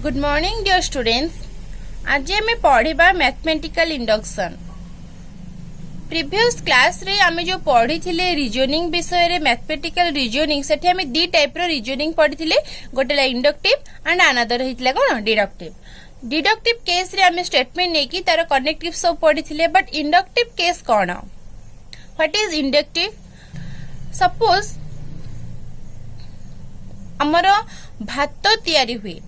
Good morning dear students. आज आम पढ़ा मैथमेटिकल इंडक्शन। प्रीवियस क्लास रे आमे जो पढ़ी थिले रीजनिंग विषय रे मैथमेटिकल रीजनिंग सेठी आमे दी टाइप रो रीजनिंग पढ़ी थिले। गोटेला इंडक्टिव एंड अनदर हितला कोन डिडक्टिव। डिडक्टिव केस रे आमे स्टेटमेंट नै कि तार कनेक्टिव सब पढ़ी थिले, but inductive case cone? What is inductive? Suppose हमर भात तयारी हुए,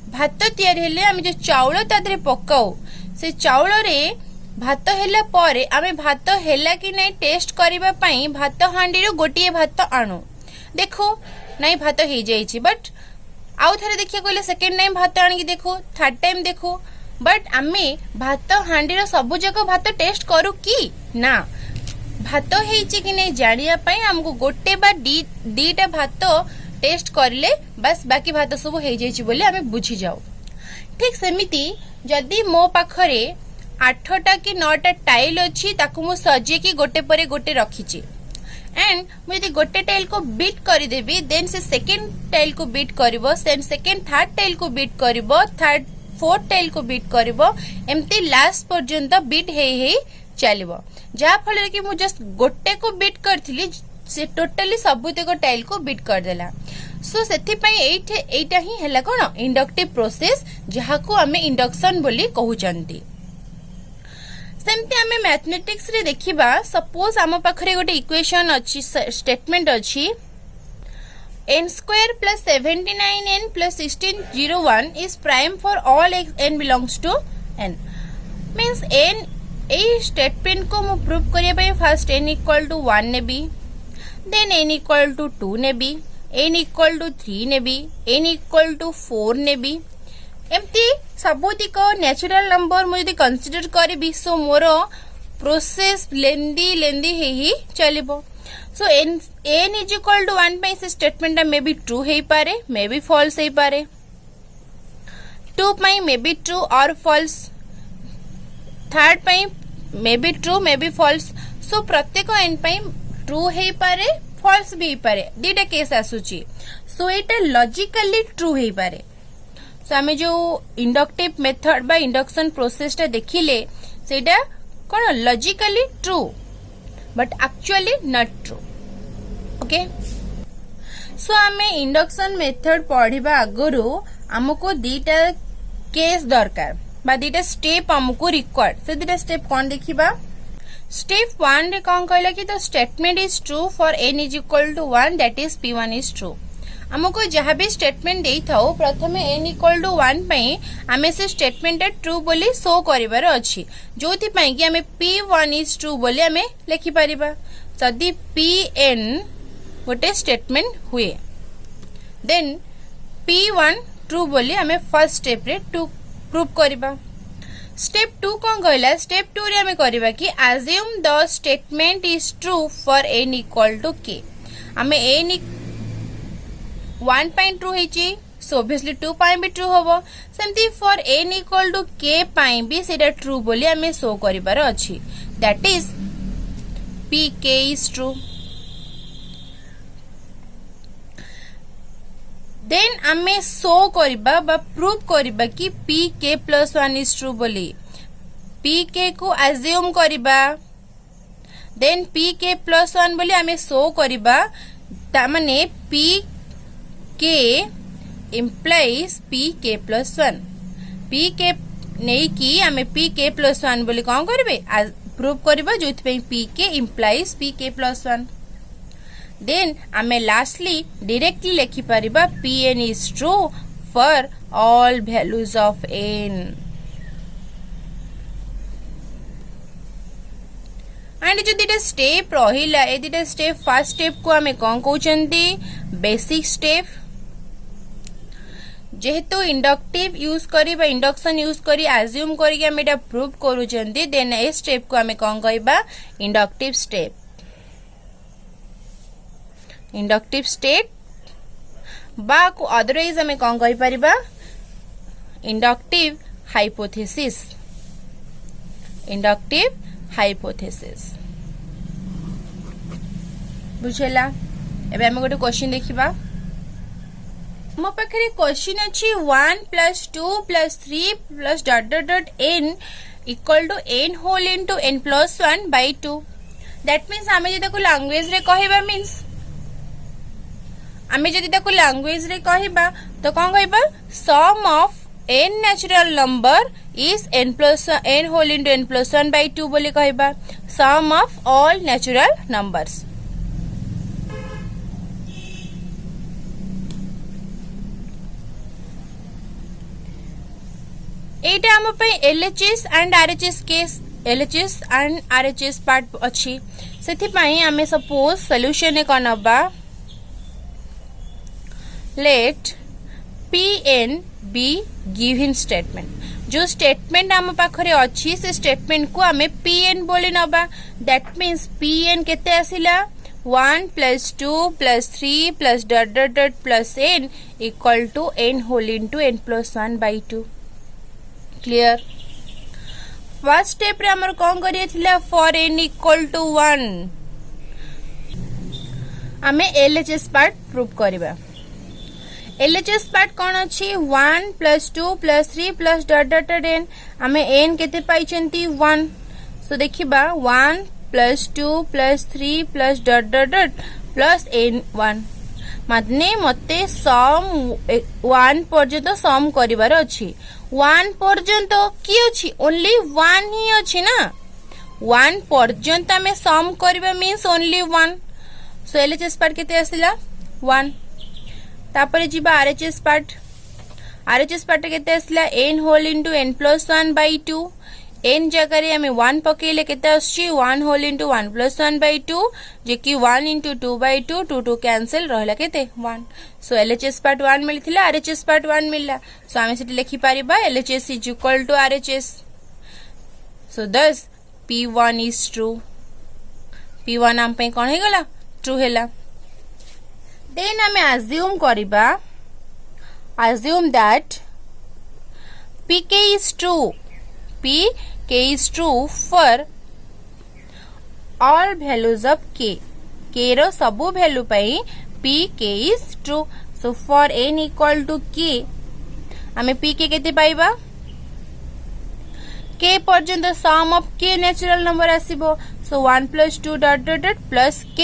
भात तयारी हेले आमे जो चाउल तादरे पकाऊ, से चाउल रे भात हेला परे आमे भात हेला कि नहीं टेस्ट करिबा पई भात हांडी रो गोटिए भात आणु। देखो नहीं भात हे जाईची, बट आउ थरे देखिया कहले सेकंड टाइम भात आनी कि देखो, थर्ड टाइम देखो, बट आमे भात हांडी रो सब जगह भात टेस्ट करू कि ना? भात हेची कि नहीं जानिया पई हमको गोटे बा दीटा भात टेस्ट करले बस बाकी भात सब हो जाइछि बोले आमे बुझी जाऊ। ठीक सेमिति जदि मो पाखरे 8टा कि 9टा टाइल अछि ताकू मु सजे कि गोटे परे गोटे रखिछि, एंड मु यदि गोटे टाइल को बीट करि देबी, देन से सेकंड टाइल को बीट करिवो, देन सेकंड थर्ड टाइल को बीट करिवो, थर्ड फोर्थ टाइल को बीट करिवो, एम्ति लास्ट पर्यंत बीट हे चलिवो। जा फल कि मु जस्ट गोटे को बीट करथिली, से टोटली सबुतक टाइल को बीट कर देला। सो सेथि पई एइटा ही हैला कोन इंडक्टिव प्रोसेस, जहा को हमें इंडक्शन बोली कहउचंती। सेमते हमें मैथमेटिक्स रे देखिबा, सपोज हम पाखरे गोटे इक्वेशन अछि, स्टेटमेंट अछि n square plus 79n plus 1601 is prime for all n belongs to n। Means n ए स्टेटमेंट को मु प्रूव करिया पई फर्स्ट n इक्वल टू 1 नेबी, देन n इक्वल टू 2 नेबी, n इक्वल टू 3 नेबी, n इक्वल टू 4 नेबी, एमती सबुतिक नेचुरल नंबर मुझे कंसीडर करी। सो मोर प्रोसेस लेंदी ही चलिबो। So n is equal to 1 पे से स्टेटमेंट मे बी ट्रू हे पारे, मे बी फॉल्स हे पारे। 2 पे मे बी ट्रू और फॉल्स, थर्ड पे may be true may be false. So प्रत्येक n पे ट्रू हे पारे, फॉल्स भी हे पारे, दीटा केस आसुची। सो एटा लॉजिकली ट्रू हे पारे। सो आमे जो इंडक्टिव मेथड बा इंडक्शन प्रोसेस टा देखिले, सेटा कोन logically true but actually not true. Okay, so आमे इंडक्शन मेथड पढ़िबा आगरो हमको दीटा केस दरकार बा दीटा स्टेप हमको रिक्वायर्ड। से दीटा स्टेप कोन देखिबा। स्टेप 1 रे कौन कहला कि the statement is true for n is equal to 1, that is p1 is true. हमको जहाँ भी स्टेटमेंट देई थाओ प्रथमे n इक्वल टू 1 पे आमे से स्टेटमेंट ट्रू बोली शो करिवार अछि, जोथि पई कि आमे p1 इज ट्रू बोली आमे लिखि परिबा। जदि pn गोटे स्टेटमेंट हुए, देन p1 ट्रू बोली आमे फर्स्ट स्टेप रे ट्रू प्रूव करिबा। स्टेप 2 कौन कहला? स्टेप 2 रे हमें करबा कि assume the statement is true for n equal to k। हमें n 1 पॉइंट ट्रू हेची, सो ऑब्वियसली 2 पॉइंट भी ट्रू होबो। सेमती for n equal to k point भी सेटा ट्रू बोली हमें शो करिबार अछि, that is pk is true। Then आमे शो करिबा बा प्रूव करिबा कि pk प्लस 1 इज ट्रू बोली। pk को अज्यूम करिबा, देन pk प्लस 1 बोली आमे शो करिबा, ता माने pk implies pk plus 1। pk नै कि आमे pk प्लस 1 बोली कोन करबे प्रूव करिबा, जोथि पे pk implies pk plus 1। Then आमे लास्टली डायरेक्टली लिखि परिबा pn is true for all values of n। And जो दीटा स्टेप रहिला, ए दीटा स्टेप फर्स्ट स्टेप को आमे कोन कहउचंती? Basic step. जेहेतु इंडक्टिव यूज करी बा इंडक्शन यूज करी अज्यूम करी के आमे एटा प्रूव करूचंती, देन ए स्टेप को आमे कोन कहबा? Inductive step. इंडक्टिव स्टेट बा को अदरवाइज हमें कौन कहि परिबा? Inductive hypothesis. इंडक्टिव हाइपोथेसिस बुझेला। एबे हमें गोटे क्वेश्चन देखिबा। मो पाखे क्वेश्चन अच्छी 1 + 2 + 3 + ... n equal to n whole into n + 1/2 that means आमे जदि ताको लैंग्वेज रे कहबा मीन्स आमे जदि ताको लैंग्वेज रे कहबा तो कोन कहबा sum of n natural number is n whole into n + 1/2 बोली कहबा sum of all natural numbers. एटा हम पे LHS and RHS case LHS and RHS part अच्छी सेथि पई हमें सपोज सॉल्यूशन ए कनबा let PN be given statement जो स्टेटमेंट आम पाखरे अच्छी से स्टेटमेंट को हमें PN बोली नबा दैट मीन्स PN केते आसिला 1 + 2 + 3 + ... n equal to n whole into n + 1/2 clear. First step रे हमर कोन करिए थिला फॉर n इक्वल टू 1 हमें LHS पार्ट प्रूव करबा। LHS पार्ट कोन अछि 1 + 2 + 3 + ... n हमें n केते पाइचंती 1 सो देखिबा 1 + 2 + 3 + ... n 1 माने मते सम 1 पर्यंत सम करिवार अछि 1 पर्यंत की अछि ओनली 1 ही अछि ना 1 पर्यंत हमें सम करबा means only 1 so LHS part केते आसिला 1 तापरे जिबा RHS पार्ट केते आसिला n whole into n + 1/2 n जगह रे हमें 1 पकेले केते आछि 1 होल इनटू 1 + 1/2 जे कि 1 * 2/2 2 कैंसिल रहला केते 1 सो LHS पार्ट 1 मिलथिला RHS पार्ट 1 मिलला सो हमें सेठी लिखि परिबा LHS is equal to RHS so thus P1 is true P1 हम पे कोन हे गला ट्रू हेला देन हमें assume that PK is true K is true for all values of K रो सबु वैल्यू पई K is true so for n equal to K हमें K केते पाइबा K पर्यंत sum of K natural number आसीबो so 1 + 2 ... K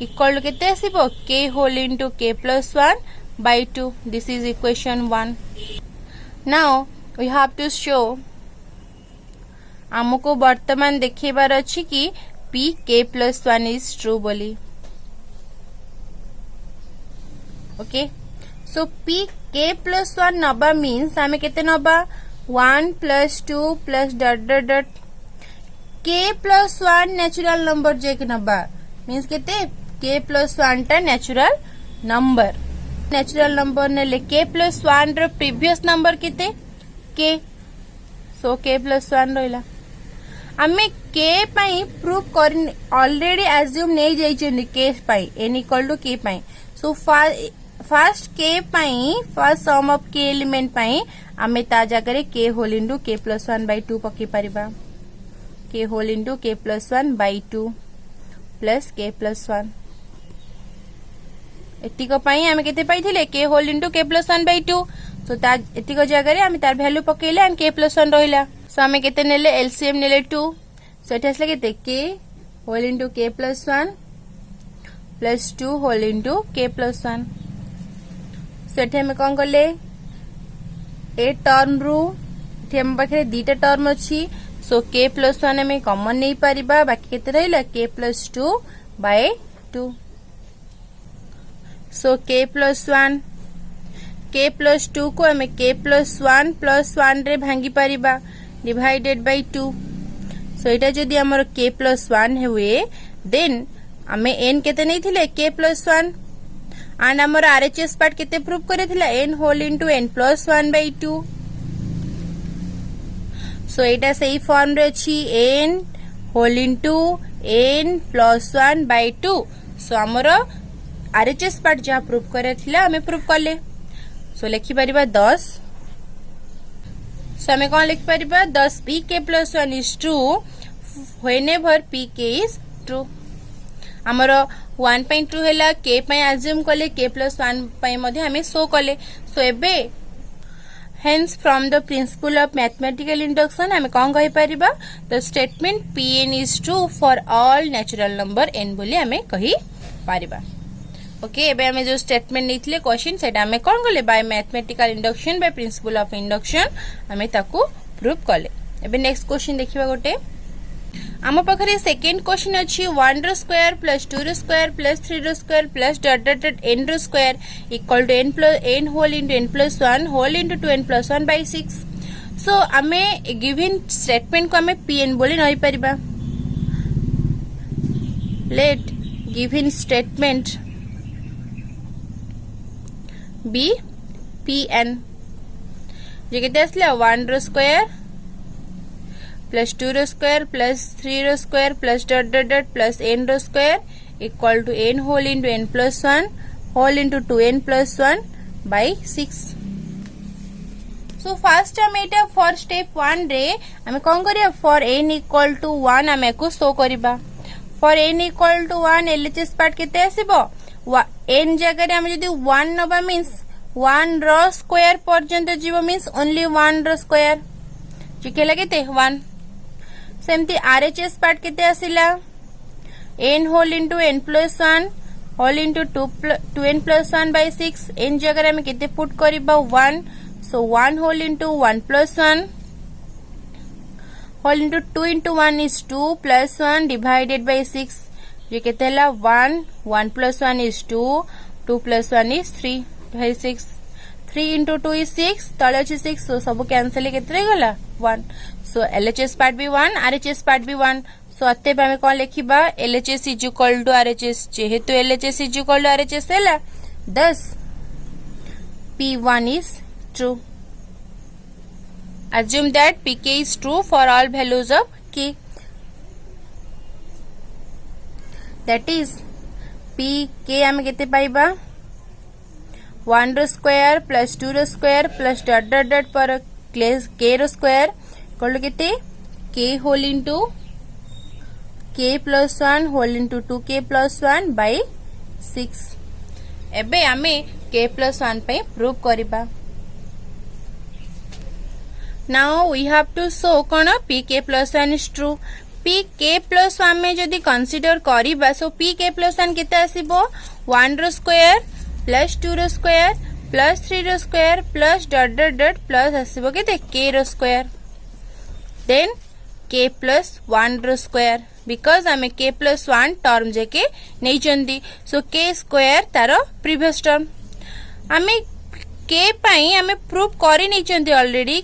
equal to केते आसीबो K whole into K + 1/2 this is equation 1 now we have to show हमको वर्तमान देखेबार अछि कि K + 1 इज ट्रू बोली ओके सो K + 1 नबा मीन्स हमें केते नबा 1 + 2 + ... K + 1 नेचुरल नंबर जे के नबा मीन्स केते K + 1 टा नेचुरल नंबर नेले K + 1 रो प्रीवियस नंबर केते K सो K + 1 रहिला हमें K पाई प्रूव कर ऑलरेडी एज्यूम नहीं जाइछन K पाई n इक्वल टू K पाई सो फर्स्ट K पाई first sum of K element पाई हमें ता जगह रे K होल इनटू K + 1/2 पके परिबा K whole into K + 1/2 plus K + 1 एतिको पाई हमें केते पाइथिले K whole into K + 1/2 so ता एतिको जगह रे हमें तार वैल्यू पकेले एंड K + 1 रहिला सो हमें केते नेले LCM नेले 2 सो एटा असले केते K whole into K + 1 plus 2 whole into K + 1 so एटा हमें कोन करले ए टर्म रू हम पाखे दीटा टर्म अछि सो K + 1 हमें कॉमन नहीं परिबा बाकी केते रहिला K + 2/2 सो K + 1 K + 2 को हमें K + 1 + 1 रे भांगी परिबा डिवाइडेड बाय 2 सो एटा जदी हमर K + 1 हुए देन हमें n केते नहीं थिले K + 1 एंड हमर RHS पार्ट केते प्रूव करे थिला n होल इनटू n + 1/2 सो एटा सही फॉर्म रे अछि n होल इनटू n + 1/2 सो हमर RHS पार्ट जहा प्रूव करे थिला हमें प्रूव करले सो लिखि परिबा 10 सो हमें कोन लिखि परिबा 10 K + 1 is true whenever K is true हमर 1 पई ट्रू हैला k पई अज्यूम कले k + 1 पई मध्ये हमें शो कले सो एबे hence from the principle of mathematical induction हमें कौन कहि परिबा the statement pn is true for all natural number n बोली हमें कहि परिबा ओके एबे हमें जो स्टेटमेंट नैथिले क्वेश्चन सेटा हमें कौन कले by mathematical induction by principle of induction हमें ताकू प्रूव कले एबे नेक्स्ट क्वेश्चन देखिबा गोटे आम पाखरे सेकेंड क्वेश्चन अच्छी 1 रो स्क्वायर प्लस 2 रो स्क्वायर प्लस 3 रो square plus dot dot dot n रो square equal to n whole into n plus 1 whole into 2n plus 1 by 6 so आमे गिवन स्टेटमेंट को आमे pn बोली नई परिबा let given statement be pn जे केते आसले 1 रो स्क्वायर प्लस 2 रो स्क्वायर प्लस 3 रो square plus dot dot dot plus n रो square equal to n whole into n plus 1 whole into 2n plus 1 by 6 so first हम एटा for step 1 रे हम कोन करिया फॉर n इक्वल टू 1 हम को शो करिबा for n equal to 1 LHS part केते आसीबो n जगह रे हम जदी 1 नबा मींस 1 रो स्क्वायर पर्यंत जीवो मींस ओनली 1 रो स्क्वायर जे केला केते 1 सेमती आरएचएस पार्ट केते आसिला n whole into n plus 1 whole into 2n plus 1 by 6 n जगह रे हम केते पुट करिबा 1 so 1 whole into 1 plus 1 whole into 2 into 1 is 2 plus 1 divided by 6 जे केते हला 1 1 plus 1 is 2 2 plus 1 is 3 by 6 3 into 2 is 6 तले अछि 6 सो सब कैंसिल केतरे गला 1 सो एलएचएस पार्ट भी 1 आरएचएस पार्ट भी 1 सो अते पे हमें कोन लिखिबा LHS is equal to RHS जेहेतु LHS is equal to RHS हैला 10 p1 is true assume that pk is true for all values of k that is pk हमें केते पाइबा 1 रो स्क्वायर प्लस 2 रो square plus dot dot dot पर k रो square equal to केते k whole into k plus 1 whole into 2k plus 1 by 6 एबे हमें k प्लस 1 पे प्रूव करिबा now we have to show कोन pk plus 1 is true pk plus 1 में जदी कंसीडर करिबा सो pk प्लस 1 केते आसीबो 1 रो स्क्वायर प्लस 2 रो स्क्वायर प्लस 3 रो square plus dot dot dot plus आसीबो केते k रो स्क्वायर देन k प्लस 1 रो स्क्वायर बिकॉज हमें k प्लस 1 टर्म जेके नै चंदी सो k स्क्वायर तारो प्रीवियस टर्म हमें k पई हमें प्रूव करि नै चंदी already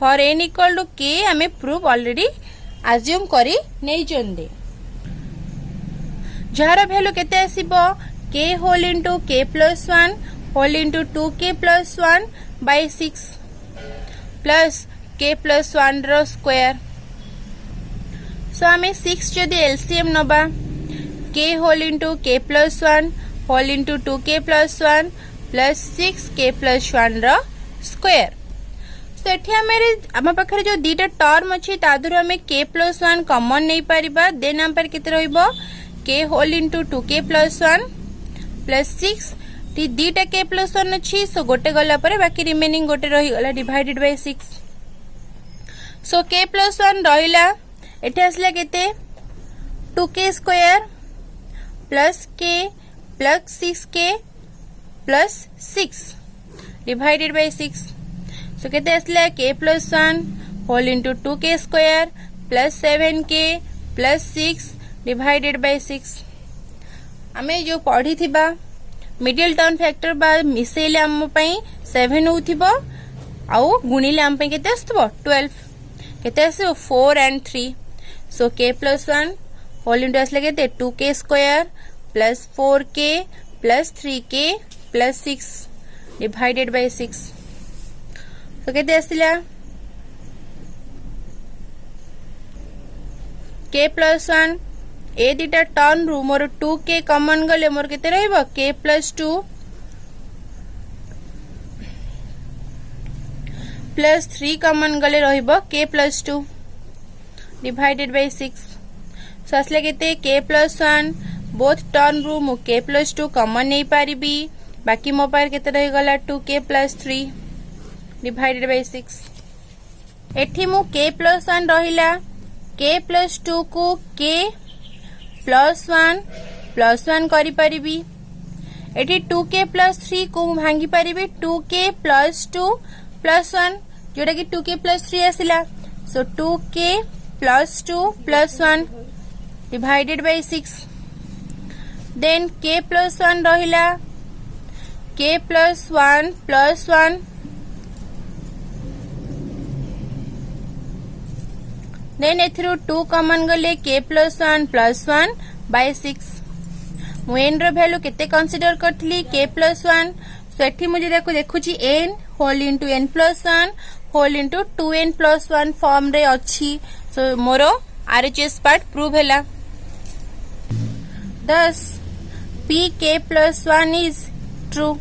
for n equal to k हमें प्रूव ऑलरेडी अज्यूम करि नै चंदी जहार वैल्यू केते आसीबो k whole into k plus 1 whole into 2k plus 1 by 6 plus k plus 1 रो स्क्वायर सो हमें 6 जदी एलसीएम नबा k whole into k plus 1 whole into 2k plus 1 plus 6k plus 1 रो स्क्वायर सेठी हम पाखरे जो दीटा टर्म अछि तादुर हमें k प्लस 1 कॉमन नै परिबा देन हम पर केते रहइबो k whole into 2k plus 1 plus 6 टी दीटा k प्लस 1 अछि सो गोटे गला परे बाकी रिमेनिंग गोटे रही गला divided by 6 so k plus 1 रहिला एठे आसला केते 2k square plus k plus 6k plus 6 divided by 6 so केते आसला k plus 1 whole into 2k square plus 7k plus 6 divided by 6 हमें जो पढ़ी थिबा मिडिल टर्म फैक्टर बा मिसेले हम पई 7 होथिबो आउ गुणिले हम पई केते आस्तबो 12 केते आसो 4 and 3 so k plus 1 whole into आसले केते 2k square plus 4k plus 3k plus 6 divided by 6 so केते आसिला k प्लस 1 ए दीटा टर्न रु मोर 2k कॉमन गले मोर केते रहइबो k प्लस 2 प्लस 3 कॉमन गले रहइबो k plus 2 divided by 6 so असले केते k प्लस 1 बोथ टर्म रु मु k प्लस 2 कॉमन नहीं पारिबी बाकी मो पार केते रही गला 2k प्लस 3 डिवाइडेड बाय 6 एठी मु k प्लस 1 रहिला k प्लस 2 को k प्लस 1 करी पारिबी एठी 2k प्लस 3 को भांगी पारिबी 2k प्लस 2 प्लस 1 जोटा कि 2k प्लस 3 आसिला so 2k plus 2 plus 1 divided by 6 then k plus 1 रहिला k प्लस 1 प्लस 1 देन एथिरो 2 कॉमन गले k प्लस 1 प्लस 1 बाय 6 मु n रो वैल्यू केते कंसीडर करथली k प्लस 1 सो एठी मुझे देखुची n whole into n plus 1 whole into 2n plus 1 form रे अच्छी सो मोरो RHS पार्ट प्रूव हैला thus pk plus 1 is true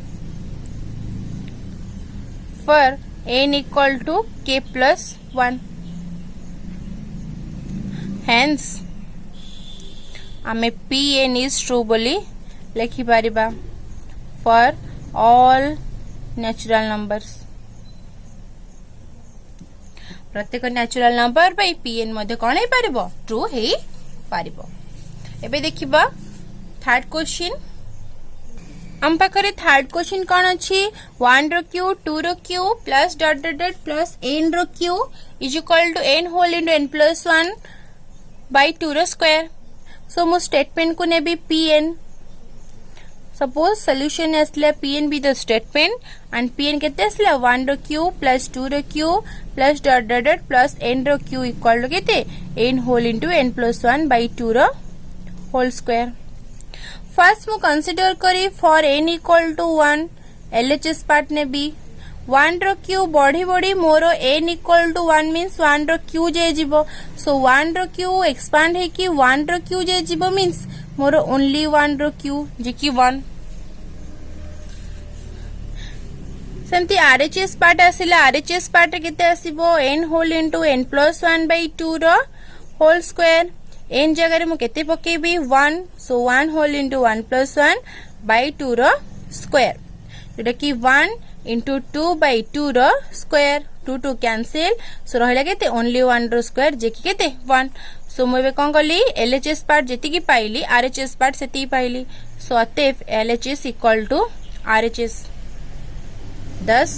for n equal to k plus 1 hence आमे pn is true बोली लिखि Paribas for all natural numbers प्रत्येक natural number by pn मध्ये कोन हे पारिबो true हे पारिबो एबे देखिबा थर्ड क्वेश्चन हम पाखरे थर्ड क्वेश्चन कोन अछि 1 रो क्यू 2 रो cube plus dot dot dot plus n रो cube is equal to n whole into n plus 1 by 2 रो स्क्वायर सो मो स्टेटमेंट को नेबी pn सपोज सॉल्यूशन असले pn be the statement and pn केते असले 1 रो क्यू प्लस 2 रो cube plus dot dot dot plus n रो क्यू इक्वल टू केते n whole into n plus 1 by 2 रो होल स्क्वायर फर्स्ट मु कंसीडर करी for n equal to 1 LHS part ने बी 1 रो क्यू बढ़ी बढ़ी मोरो n इक्वल टू 1 मीन्स 1 रो क्यू जे जीवो सो 1 रो क्यू एक्सपांड है कि 1 रो क्यू जे जीवो मीन्स मोरो ओनली 1 रो क्यू जे कि 1 सेमती RHS पार्ट आसिला RHS पार्ट केते आसीबो n whole into n plus 1 by 2 रो होल स्क्वायर n जगह रे मु केते पकेबी 1 so 1 whole into 1 plus 1 by 2 रो स्क्वायर जेटा कि 1 इनटू 2 बाय 2 रो स्क्वायर 2 2 कैंसिल सो रहला केते ओनली 1 रो स्क्वायर जे कि केते 1 सो मु एबे कोन करली LHS पार्ट जेति की पाइली RHS पार्ट सेति पाइली सो अतएव LHS equal to RHS thus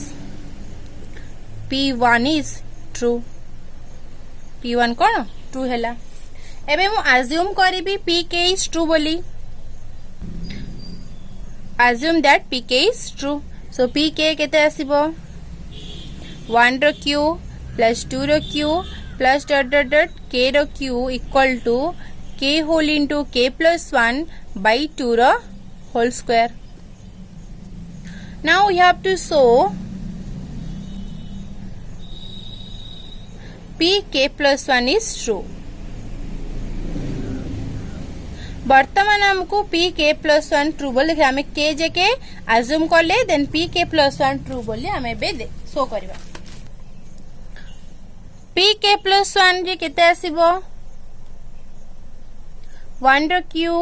P1 is true P1 कोन ट्रू हैला एबे मु अज्यूम करिबी pk is true बोली assume that pk is true so pk केते आसीबो 1 रो q प्लस 2 रो q plus dot dot dot k रो q equal to k whole into k plus 1 by 2 रो whole square now we have to show pk plus 1 is true वर्तमान हमको pk plus 1 true बोले हमें k जेके assume करले then pk plus 1 true बोले हमें बे दे show करबा pk plus 1 जे केते आसीबो 1 रो q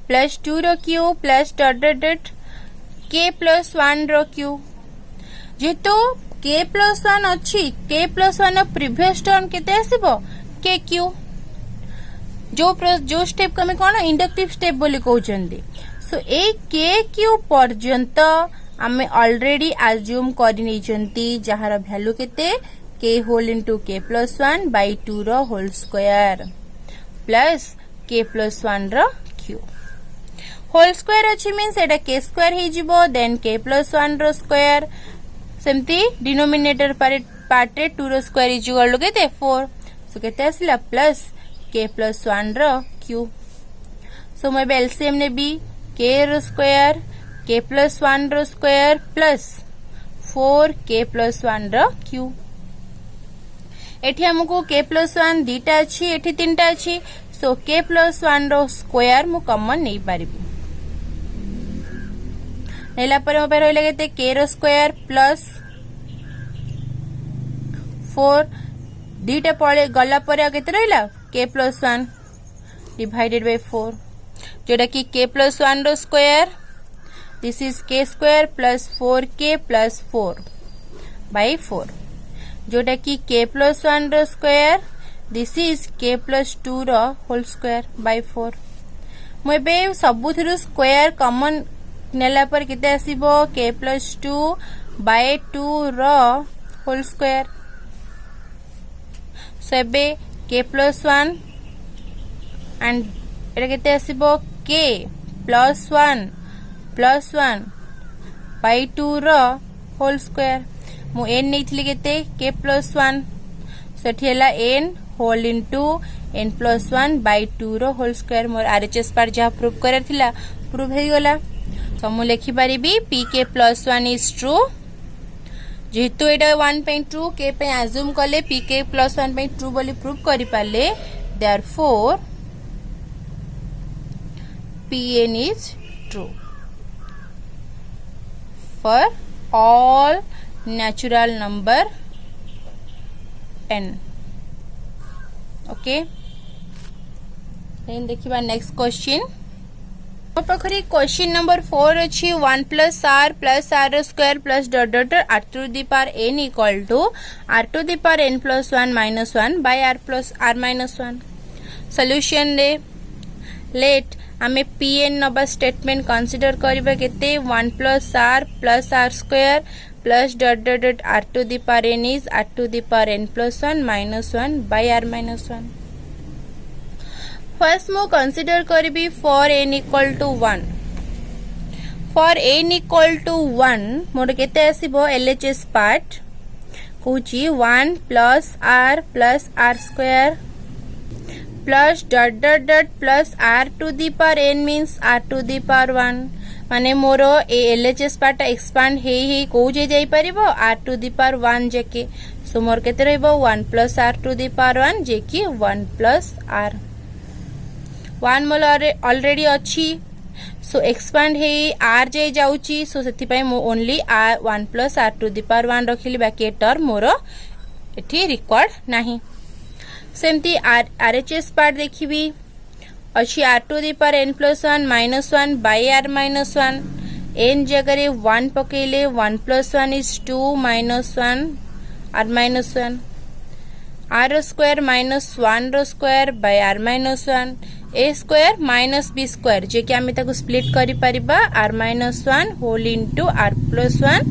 प्लस 2 रो q plus dot dot dot k plus 1 रो q जेतो k प्लस 1 अछि k प्लस 1 प्रीवियस टर्म केते आसीबो k q जो स्टेप को हमें कोन इंडक्टिव स्टेप बोली कहउचंदी सो ए k q पर्यंत हमें ऑलरेडी अज्यूम करि नै चंती जहार वैल्यू केते k whole into k plus 1 by 2 रो whole square plus k plus 1 रो q होल स्क्वायर अछि मींस एटा k स्क्वायर हे जिवो देन k प्लस 1 रो स्क्वायर सेमती डिनोमिनेटर पार्ट रे 2 रो स्क्वायर इज इक्वल टू केते 4 सो केते आसिला प्लस k प्लस 1 रो q सो मैं एलसीएम ने बी k रो स्क्वायर k प्लस 1 रो स्क्वायर प्लस 4 k प्लस 1 रो q एठी हमको k प्लस 1 दीटा अछि एठी तीनटा अछि सो k प्लस 1 रो स्क्वायर मु कॉमन नै पारिबी नेला पर मोबाइल होइला केते k रो स्क्वायर प्लस 4 दीटा पळे गला पर केते रहला k प्लस 1 डिवाइडेड बाय 4 जोटा कि k प्लस 1 रो square this is k square plus 4k plus 4 by 4 जोटा कि k प्लस 1 रो square this is k plus 2 रो होल स्क्वायर बाय 4 मुबे सबुथिरु स्क्वायर कॉमन नेला पर केते आसीबो k प्लस 2 बाय 2 रो होल स्क्वायर सेबे k प्लस 1 एंड एटा केते आसीबो k प्लस 1 बाय 2 रो होल स्क्वायर मु n नेथिले केते k प्लस 1 सेठी हला n whole into n plus 1 by 2 रो होल स्क्वायर मोर आरएचएस पार्ट जहा प्रूव करे थिला प्रूव हे गला तो मु लिखि पारिबी pk प्लस 1 इज ट्रू जेहेतु एटा 1 पे ट्रू k पे अज्यूम कले pk प्लस 1 पे ट्रू बोली प्रूव करि पाले therefore pn is true for all natural number n. Okay, then देखिबा नेक्स्ट क्वेश्चन मोर पाखरे क्वेश्चन नंबर 4 अछि 1 plus r square plus dot dot r to the power n equal to r to the power n plus 1 minus 1 by r plus r minus 1 solution रे let आमे pn नबा statement consider करबा केते 1 plus r square plus dot dot dot r to the power n is r to the power n plus 1 minus 1 by r minus 1 first मो consider करबी for n equal to 1 for n equal to 1 मोर केते आसीबो LHS part होची 1 plus r square plus dot dot dot plus r to the power n means r to the power 1 माने मोर ए LHS part expand हे को जे जाई परिबो r टू दी पावर 1 जेके सो मोर केते रहबो 1 plus r to the power 1 जेकी 1 प्लस r 1 मोर ऑलरेडी अछि सो एक्सपांड हे r जे जाउची सो सेति पय मो only r 1 plus r to the power 1 रखिली बाकी टर्म मोर एठी रिकॉर्ड नाही सेमती RHS पार्ट देखिबी अच्छी r to the power n plus 1 minus 1 by r minus 1 n जगह 1 पकेले 1 plus 1 is 2 minus 1 r minus 1 r square minus 1 रो square by r minus 1 a square minus b square जे कि आमे ताको स्प्लिट करि परिबा r minus 1 whole into r plus 1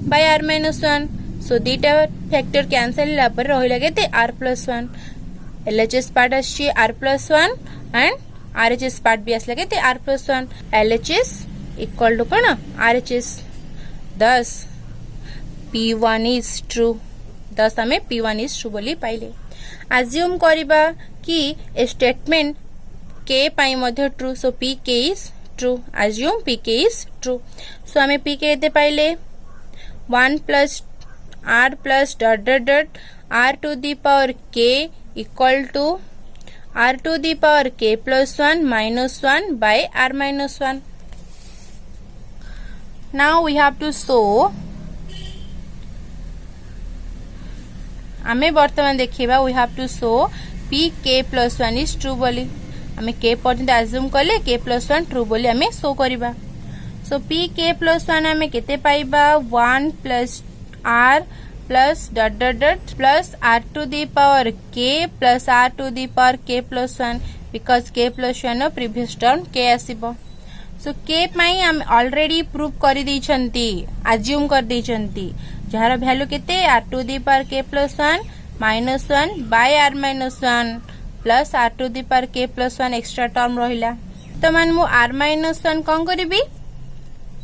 by r minus 1 so दीटा फैक्टर कैंसिल ला पर रहिला केते r प्लस 1 LHS पार्ट अछि r plus 1 and RHS part भी आसला केते r plus 1 LHS equal to कोन RHS 10 P1 इज ट्रू 10 हमें P1 इज ट्रू बोली पाइले अज्यूम करिबा कि ए स्टेटमेंट k पाई मध्ये true so pk is true assume pk is true so हमें pk एते पाइले 1 plus r plus dot dot dot r to the power k equal to r to the power k plus 1 minus 1 by r minus 1 now we have to show आमे वर्तमान देखिबा we have to show pk plus 1 is true बोली आमे k पर्यंत assume करले k plus 1 true बोली आमे show करिबा सो pk प्लस 1 आमे केते पाइबा 1 plus r plus dot dot dot plus r to the power k plus r to the power k plus 1 because k plus 1 no previous term k आसीबो so k पई हम already prove कर दी छंती assume कर दी छंती जहार value केते r to the power k plus 1 minus 1 by r minus 1 plus r to the power k plus 1 extra term रहिला तो मान मु r माइनस 1 कोन करबी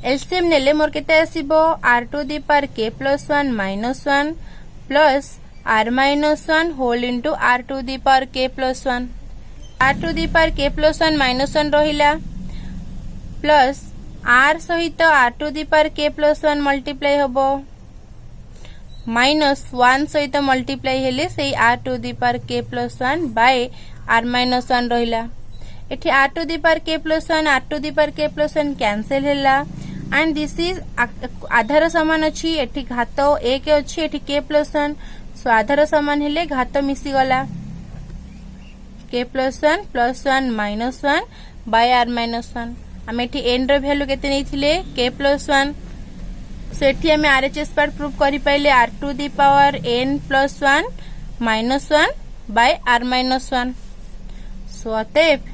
एलसीएम नेले मोर केते आसीबो r to the power k plus 1 minus 1 plus r minus 1 whole into r to the power k plus 1 r to the power k plus 1 minus 1 रहिला प्लस r सहित r to the power k plus 1 multiply होबो minus 1 सहित multiply हेले सेही r to the power k plus 1 by r minus 1 रहिला एठी r to the power k plus 1 r to the power k plus 1 cancel हेला and this is आधार समान अछि एठी घात 1 अछि एठी k प्लस 1 सो आधार समान हेले घात मिसी गला k plus 1 minus 1 by r minus 1 आम एठी एन रो वैल्यू केते नैथिले k प्लस 1 सो एठी आम आरएचएस पार्ट प्रूफ करि पाइले r to the power n plus 1 minus 1 by r minus 1 so अतएव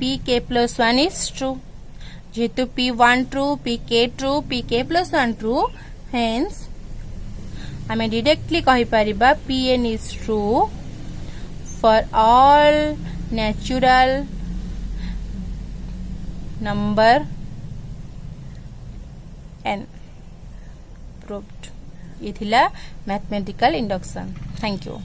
pk प्लस 1 इज ट्रू जेहेतु p1 true pk true pk plus 1 true hence आम directly कहि परिबा pn is true for all natural number n proved ये थिला mathematical induction thank you.